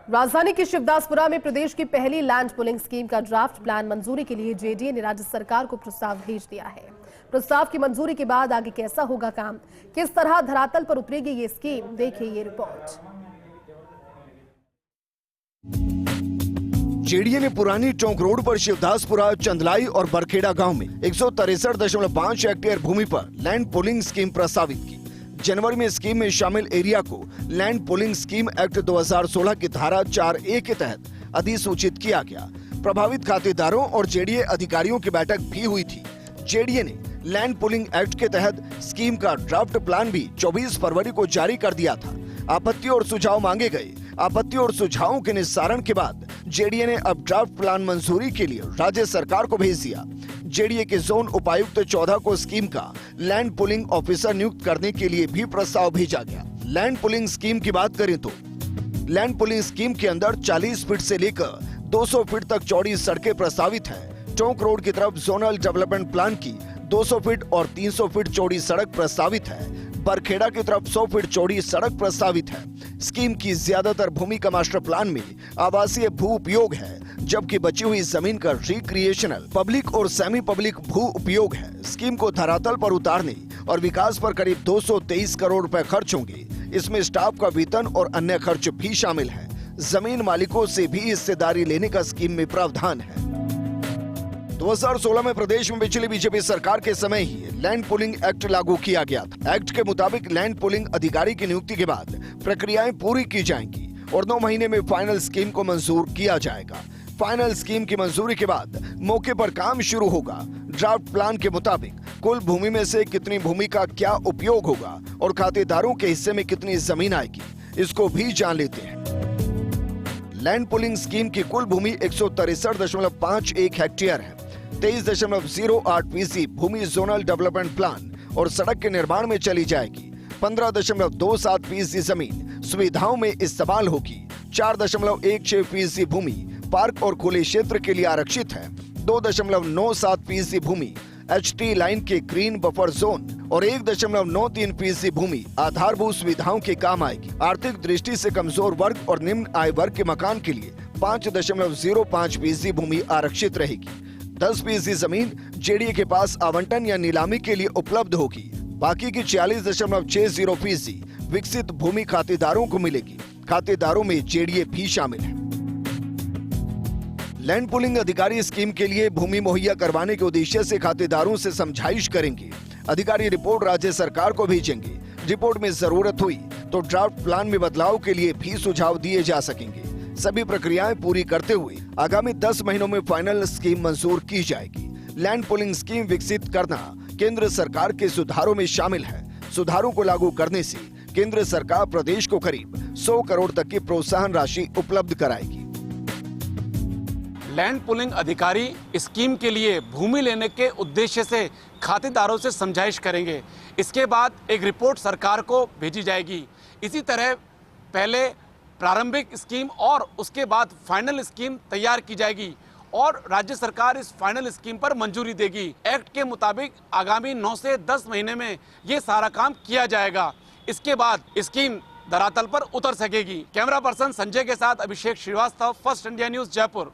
राजधानी के शिवदासपुरा में प्रदेश की पहली लैंड पुलिंग स्कीम का ड्राफ्ट प्लान मंजूरी के लिए जेडीए ने राज्य सरकार को प्रस्ताव भेज दिया है। प्रस्ताव की मंजूरी के बाद आगे कैसा होगा काम, किस तरह धरातल पर उतरेगी ये स्कीम, देखिए ये रिपोर्ट। जेडीए ने पुरानी टोंक रोड पर शिवदासपुरा, चंदलाई और बरखेड़ा गांव में 163.5 हेक्टेयर भूमि पर लैंड पुलिंग स्कीम प्रस्तावित की। जनवरी में स्कीम में शामिल एरिया को लैंड पुलिंग स्कीम एक्ट 2016 की धारा 4A के तहत अधिसूचित किया गया। प्रभावित खातेदारों और जेडीए अधिकारियों की बैठक भी हुई थी। जेडीए ने लैंड पुलिंग एक्ट के तहत स्कीम का ड्राफ्ट प्लान भी 24 फरवरी को जारी कर दिया था। आपत्ति और सुझाव मांगे गए। आपत्ति और सुझावों के निस्तारण के बाद जेडीए ने अब ड्राफ्ट प्लान मंजूरी के लिए राज्य सरकार को भेज दिया। जेडीए के जोन उपायुक्त 14 को स्कीम का लैंड पुलिंग ऑफिसर नियुक्त करने के लिए भी प्रस्ताव भेजा गया। लैंड पुलिंग स्कीम की बात करें तो लैंड पुलिंग स्कीम के अंदर 40 फीट से लेकर 200 फीट तक चौड़ी सड़कें प्रस्तावित है। टोंक रोड की तरफ जोनल डेवलपमेंट प्लान की 200 फीट और 300 फीट चौड़ी सड़क प्रस्तावित है। बरखेड़ा की तरफ 100 फीट चौड़ी सड़क प्रस्तावित है। स्कीम की ज्यादातर भूमि का मास्टर प्लान में आवासीय भू उपयोग है, जबकि बची हुई जमीन का रिक्रिएशनल, पब्लिक और सेमी पब्लिक भू उपयोग है। स्कीम को धरातल पर उतारने और विकास पर करीब 223 करोड़ रुपए खर्च होंगे। इसमें स्टाफ का वेतन और अन्य खर्च भी शामिल है। जमीन मालिकों से भी हिस्सेदारी लेने का स्कीम में प्रावधान है। 2016 में प्रदेश में पिछली बीजेपी सरकार के समय ही लैंड पुलिंग एक्ट लागू किया गया था। एक्ट के मुताबिक लैंड पुलिंग अधिकारी की नियुक्ति के बाद प्रक्रियाएं पूरी की जाएंगी और 9 महीने में फाइनल स्कीम को मंजूर किया जाएगा। फाइनल स्कीम की मंजूरी के बाद मौके पर काम शुरू होगा। ड्राफ्ट प्लान के मुताबिक कुल भूमि में से कितनी भूमि का क्या उपयोग होगा और खातेदारों के हिस्से में कितनी जमीन आएगी, इसको भी जान लेते हैं। लैंड पुलिंग स्कीम की कुल भूमि 163.51 हेक्टेयर है। 23.08% भूमि जोनल डेवलपमेंट प्लान और सड़क के निर्माण में चली जाएगी। 15.27% जमीन सुविधाओं में इस्तेमाल होगी। 4.16% भूमि पार्क और खुले क्षेत्र के लिए आरक्षित है। 2.97% भूमि HT लाइन के ग्रीन बफर जोन और 1.93% भूमि आधारभूत सुविधाओं के काम आएगी। आर्थिक दृष्टि से कमजोर वर्ग और निम्न आय वर्ग के मकान के लिए 5.05% भूमि आरक्षित रहेगी। 10% जमीन जेडीए के पास आवंटन या नीलामी के लिए उपलब्ध होगी। बाकी की 40.60% विकसित भूमि खातेदारों को मिलेगी। खातेदारों में जेडीए भी शामिल है। लैंड पुलिंग अधिकारी स्कीम के लिए भूमि मुहैया करवाने के उद्देश्य से खातेदारों से समझाइश करेंगे। अधिकारी रिपोर्ट राज्य सरकार को भेजेंगे। रिपोर्ट में जरूरत हुई तो ड्राफ्ट प्लान में बदलाव के लिए भी सुझाव दिए जा सकेंगे। सभी प्रक्रियाएं पूरी करते हुए आगामी 10 महीनों में फाइनल स्कीम मंजूर की जाएगी। लैंड पुलिंग स्कीम विकसित करना केंद्र सरकार के सुधारों में शामिल है। सुधारों को लागू करने से केंद्र सरकार प्रदेश को करीब 100 करोड़ तक की प्रोत्साहन राशि उपलब्ध कराएगी। लैंड पुलिंग अधिकारी स्कीम के लिए भूमि लेने के उद्देश्य से खातेदारों से समझाइश करेंगे। इसके बाद एक रिपोर्ट सरकार को भेजी जाएगी। इसी तरह पहले प्रारंभिक स्कीम और उसके बाद फाइनल स्कीम तैयार की जाएगी और राज्य सरकार इस फाइनल स्कीम पर मंजूरी देगी। एक्ट के मुताबिक आगामी 9 से 10 महीने में ये सारा काम किया जाएगा। इसके बाद स्कीम धरातल पर उतर सकेगी। कैमरा पर्सन संजय के साथ Abhishek Srivastava, First India News, Jaipur.